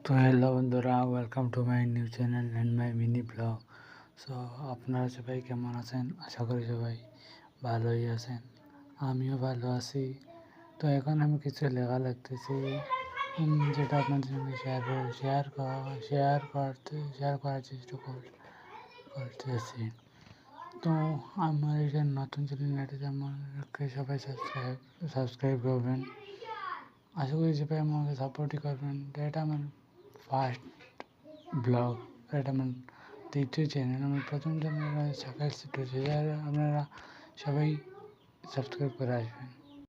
তো হ্যালো বন্ধুরা, welcome to my new channel and my mini blog. So আপনারা সবাই কেমন আছেন? আশা করি সবাই ভালোই আছেন, আমিও ভালো আছি। তো এখন আমি কিছু লেখা লিখতেছি, যেটা আপনাদের সঙ্গে শেয়ার করার চেষ্টা করতেছি। তো আমার এটা নতুন চ্যানেল, এটাতে আমাকে সবাই সাবস্ক্রাইব করবেন। আশা করি সবাই আমাকে সাপোর্টই করবেন। এটা আমার ফার্স্ট ব্লগ, এটা আমার দ্বিতীয় চ্যানেল। আমার প্রথম চ্যানেল সাকার সিটু, আপনারা সবাই সাবস্ক্রাইব করে আসবেন।